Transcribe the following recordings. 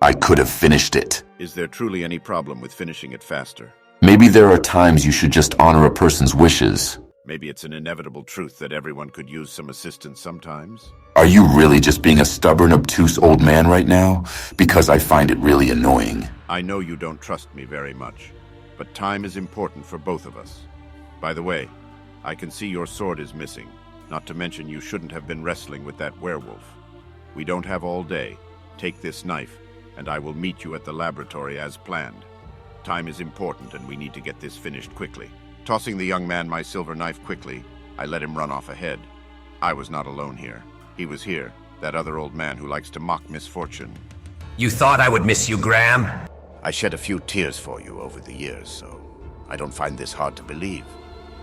I could have finished it. Is there truly any problem with finishing it faster? Maybe there are times you should just honor a person's wishes. Maybe it's an inevitable truth that everyone could use some assistance sometimes. Are you really just being a stubborn, obtuse old man right now? Because I find it really annoying. I know you don't trust me very much, but time is important for both of us. By the way, I can see your sword is missing, not to mention you shouldn't have been wrestling with that werewolf. We don't have all day. Take this knife, and I will meet you at the laboratory as planned. Time is important, and we need to get this finished quickly. Tossing the young man my silver knife quickly, I let him run off ahead. I was not alone here. He was here, that other old man who likes to mock misfortune. You thought I would miss you, Graham? I shed a few tears for you over the years, so I don't find this hard to believe.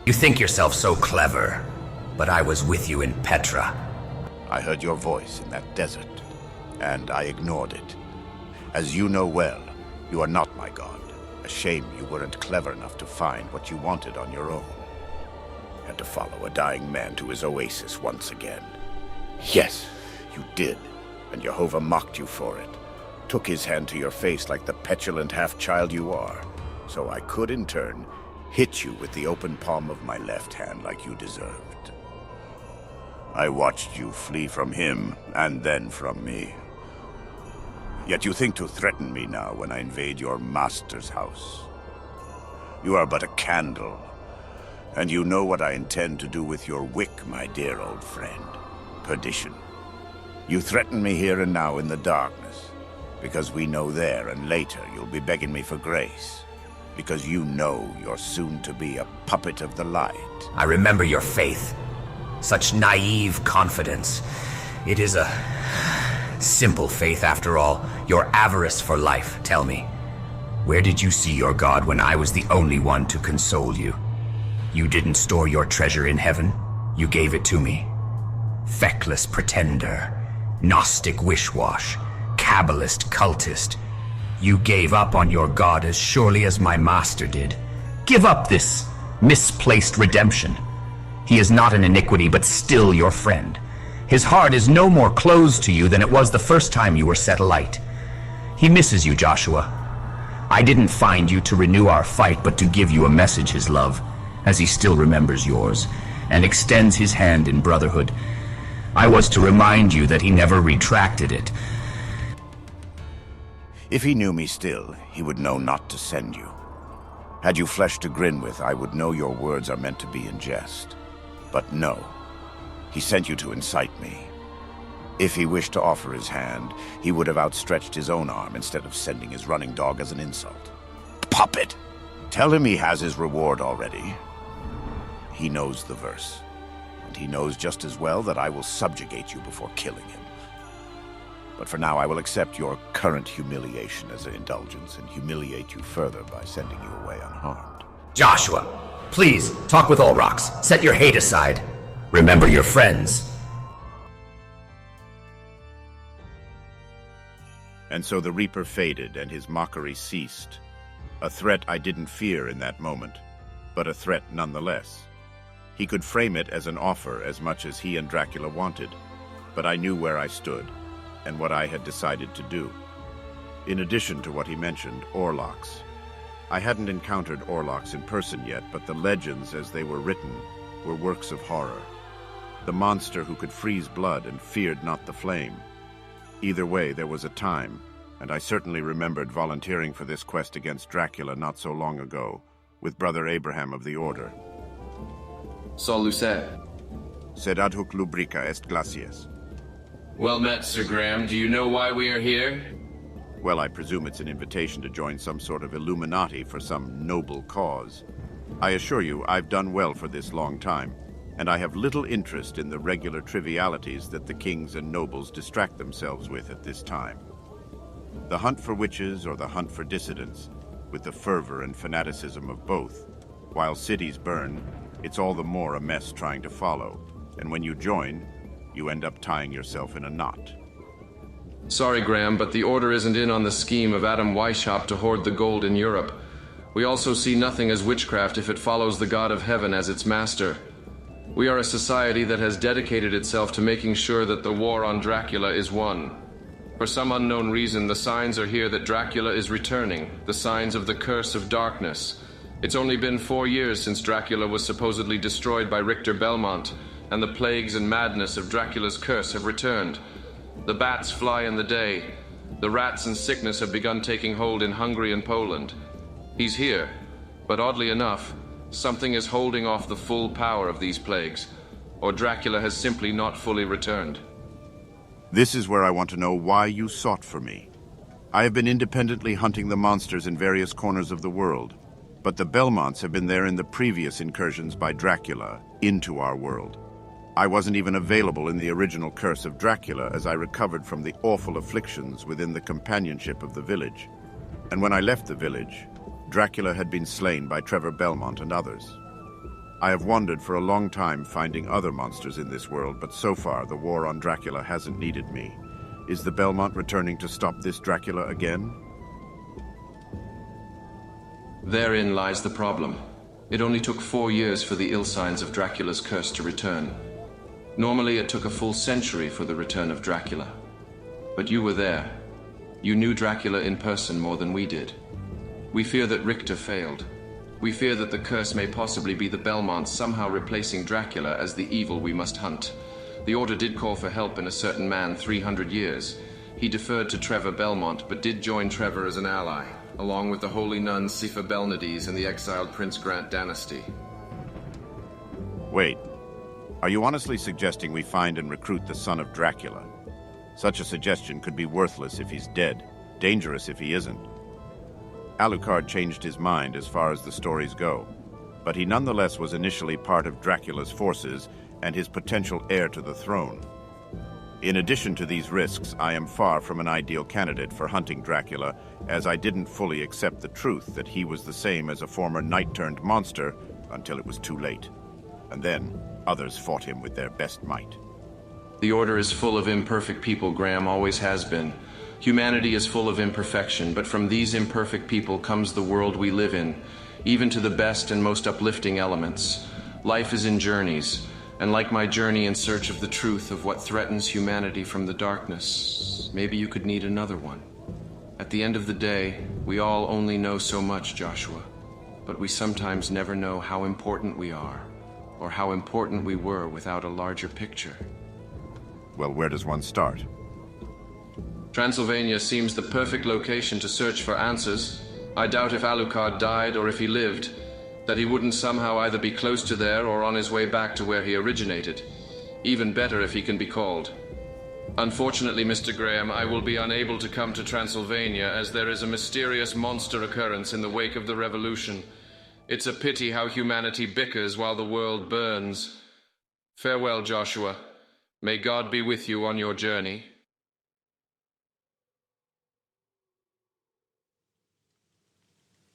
You think yourself so clever, but I was with you in Petra. I heard your voice in that desert, and I ignored it. As you know well, you are not my god. A shame you weren't clever enough to find what you wanted on your own. Had to follow a dying man to his oasis once again. Yes, you did, and Jehovah mocked you for it. Took his hand to your face like the petulant half-child you are. So I could, in turn, hit you with the open palm of my left hand like you deserved. I watched you flee from him, and then from me. Yet you think to threaten me now when I invade your master's house. You are but a candle, and you know what I intend to do with your wick, my dear old friend. Perdition. You threaten me here and now in the darkness, because we know there and later you'll be begging me for grace, because you know you're soon to be a puppet of the light. I remember your faith. Such naive confidence. It is a simple faith after all. Your avarice for life, tell me. Where did you see your God when I was the only one to console you? You didn't store your treasure in heaven. You gave it to me. Feckless pretender, Gnostic wishwash, Kabbalist cultist. You gave up on your God as surely as my master did. Give up this misplaced redemption. He is not an iniquity, but still your friend. His heart is no more closed to you than it was the first time you were set alight. He misses you, Joshua. I didn't find you to renew our fight, but to give you a message, his love, as he still remembers yours, and extends his hand in brotherhood. I was to remind you that he never retracted it. If he knew me still, he would know not to send you. Had you flesh to grin with, I would know your words are meant to be in jest. But no, he sent you to incite me. If he wished to offer his hand, he would have outstretched his own arm instead of sending his running dog as an insult. Puppet! Tell him he has his reward already. He knows the verse, and he knows just as well that I will subjugate you before killing him. But for now, I will accept your current humiliation as an indulgence and humiliate you further by sending you away unharmed. Joshua, please, talk with Olrox. Set your hate aside. Remember your friends. And so the Reaper faded and his mockery ceased. A threat I didn't fear in that moment, but a threat nonetheless. He could frame it as an offer as much as he and Dracula wanted, but I knew where I stood and what I had decided to do. In addition to what he mentioned, Orlocks. I hadn't encountered Orlocks in person yet, but the legends as they were written were works of horror. The monster who could freeze blood and feared not the flame. Either way, there was a time, and I certainly remembered volunteering for this quest against Dracula not so long ago, with Brother Abraham of the Order. Saluce. Sed ad hoc lubrica est glacies. Well met, Sir Graham. Do you know why we are here? Well, I presume it's an invitation to join some sort of Illuminati for some noble cause. I assure you, I've done well for this long time, and I have little interest in the regular trivialities that the kings and nobles distract themselves with at this time. The hunt for witches or the hunt for dissidents, with the fervor and fanaticism of both, while cities burn, it's all the more a mess trying to follow, and when you join, you end up tying yourself in a knot. Sorry, Graham, but the Order isn't in on the scheme of Adam Weishaupt to hoard the gold in Europe. We also see nothing as witchcraft if it follows the God of Heaven as its master. We are a society that has dedicated itself to making sure that the war on Dracula is won. For some unknown reason, the signs are here that Dracula is returning, the signs of the curse of darkness. It's only been 4 years since Dracula was supposedly destroyed by Richter Belmont, and the plagues and madness of Dracula's curse have returned. The bats fly in the day. The rats and sickness have begun taking hold in Hungary and Poland. He's here, but oddly enough, something is holding off the full power of these plagues, or Dracula has simply not fully returned. This is where I want to know why you sought for me. I have been independently hunting the monsters in various corners of the world, but the Belmonts have been there in the previous incursions by Dracula into our world. I wasn't even available in the original curse of Dracula as I recovered from the awful afflictions within the companionship of the village. And when I left the village, Dracula had been slain by Trevor Belmont and others. I have wandered for a long time finding other monsters in this world, but so far the war on Dracula hasn't needed me. Is the Belmont returning to stop this Dracula again? Therein lies the problem. It only took 4 years for the ill signs of Dracula's curse to return. Normally it took a full century for the return of Dracula. But you were there. You knew Dracula in person more than we did. We fear that Richter failed. We fear that the curse may possibly be the Belmonts somehow replacing Dracula as the evil we must hunt. The Order did call for help in a certain man 300 years. He deferred to Trevor Belmont, but did join Trevor as an ally, along with the holy nun Sifa Belnades and the exiled Prince Grant dynasty. Wait, are you honestly suggesting we find and recruit the son of Dracula? Such a suggestion could be worthless if he's dead, dangerous if he isn't. Alucard changed his mind as far as the stories go, but he nonetheless was initially part of Dracula's forces and his potential heir to the throne. In addition to these risks, I am far from an ideal candidate for hunting Dracula, as I didn't fully accept the truth that he was the same as a former knight-turned monster until it was too late. And then, others fought him with their best might. The Order is full of imperfect people, Graham, always has been. Humanity is full of imperfection, but from these imperfect people comes the world we live in, even to the best and most uplifting elements. Life is in journeys, and like my journey in search of the truth of what threatens humanity from the darkness, maybe you could need another one. At the end of the day, we all only know so much, Joshua, but we sometimes never know how important we are, or how important we were without a larger picture. Well, where does one start? Transylvania seems the perfect location to search for answers. I doubt if Alucard died or if he lived, that he wouldn't somehow either be close to there or on his way back to where he originated. Even better if he can be called. Unfortunately, Mr. Graham, I will be unable to come to Transylvania as there is a mysterious monster occurrence in the wake of the revolution. It's a pity how humanity bickers while the world burns. Farewell, Joshua. May God be with you on your journey.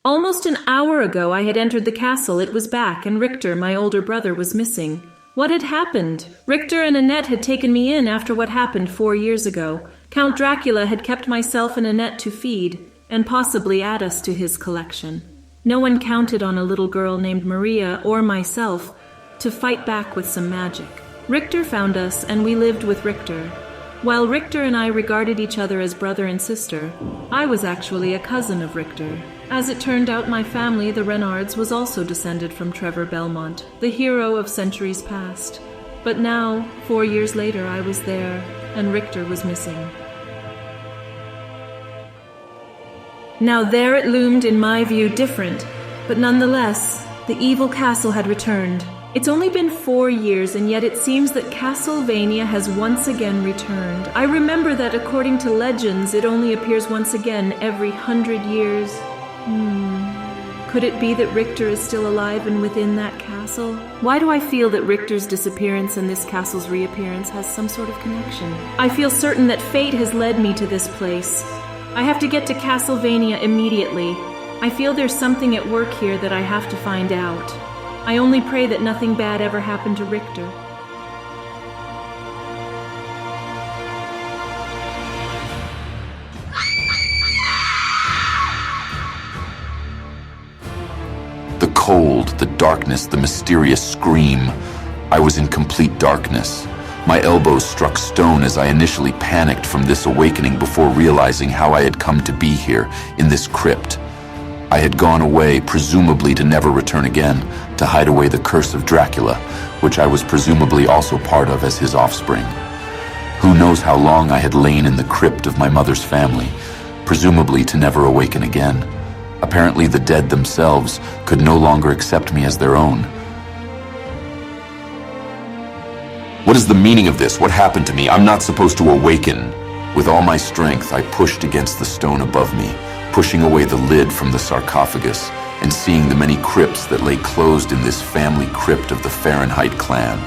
Almost an hour ago I had entered the castle. It was back, and Richter, my older brother, was missing. What had happened? Richter and Annette had taken me in after what happened 4 years ago. Count Dracula had kept myself and Annette to feed, and possibly add us to his collection. No one counted on a little girl named Maria, or myself, to fight back with some magic. Richter found us, and we lived with Richter. While Richter and I regarded each other as brother and sister, I was actually a cousin of Richter. As it turned out, my family, the Renards, was also descended from Trevor Belmont, the hero of centuries past. But now, 4 years later, I was there, and Richter was missing. Now there it loomed, in my view, different, but nonetheless, the evil castle had returned. It's only been 4 years, and yet it seems that Castlevania has once again returned. I remember that according to legends, it only appears once again every 100 years. Could it be that Richter is still alive and within that castle? Why do I feel that Richter's disappearance and this castle's reappearance has some sort of connection? I feel certain that fate has led me to this place. I have to get to Castlevania immediately. I feel there's something at work here that I have to find out. I only pray that nothing bad ever happened to Richter. The cold, the darkness, the mysterious scream. I was in complete darkness. My elbows struck stone as I initially panicked from this awakening before realizing how I had come to be here, in this crypt. I had gone away, presumably to never return again, to hide away the curse of Dracula, which I was presumably also part of as his offspring. Who knows how long I had lain in the crypt of my mother's family, presumably to never awaken again. Apparently the dead themselves could no longer accept me as their own. What is the meaning of this? What happened to me? I'm not supposed to awaken. With all my strength, I pushed against the stone above me, pushing away the lid from the sarcophagus and seeing the many crypts that lay closed in this family crypt of the Fahrenheit clan.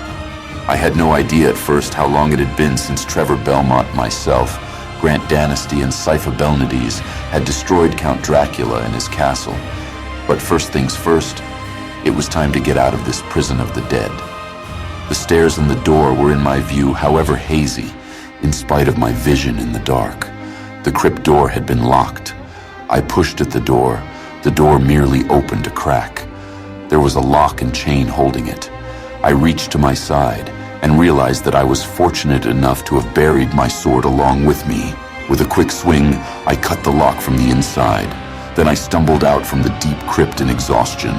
I had no idea at first how long it had been since Trevor Belmont, myself, Grant Danasty, and Sypha Belnades had destroyed Count Dracula and his castle. But first things first, it was time to get out of this prison of the dead. The stairs and the door were in my view, however hazy, in spite of my vision in the dark. The crypt door had been locked. I pushed at the door. The door merely opened a crack. There was a lock and chain holding it. I reached to my side and realized that I was fortunate enough to have buried my sword along with me. With a quick swing, I cut the lock from the inside. Then I stumbled out from the deep crypt in exhaustion.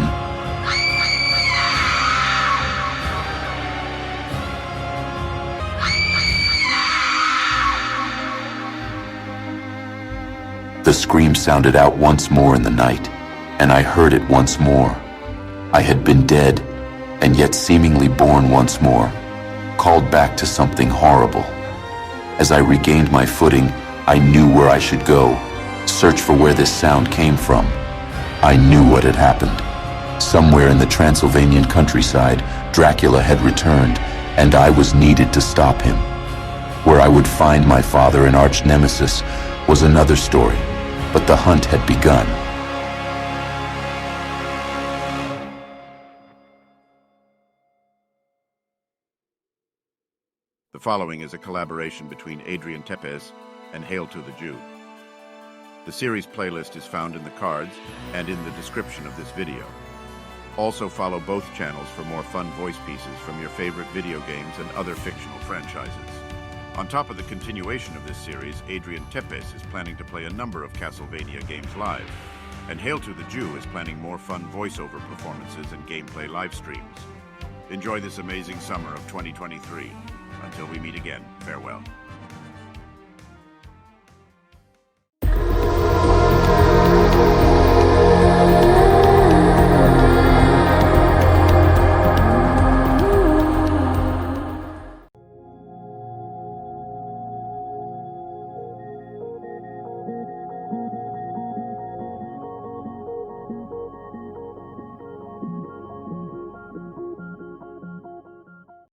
The scream sounded out once more in the night, and I heard it once more. I had been dead, and yet seemingly born once more, called back to something horrible. As I regained my footing, I knew where I should go, search for where this sound came from. I knew what had happened. Somewhere in the Transylvanian countryside, Dracula had returned, and I was needed to stop him. Where I would find my father and arch nemesis was another story, but the hunt had begun. The following is a collaboration between Adrian Tepes and Hail to the Jew. The series playlist is found in the cards and in the description of this video. Also follow both channels for more fun voice pieces from your favorite video games and other fictional franchises. On top of the continuation of this series, Adrian Tepes is planning to play a number of Castlevania games live, and Hail to the Jew is planning more fun voiceover performances and gameplay live streams. Enjoy this amazing summer of 2023. Until we meet again, farewell.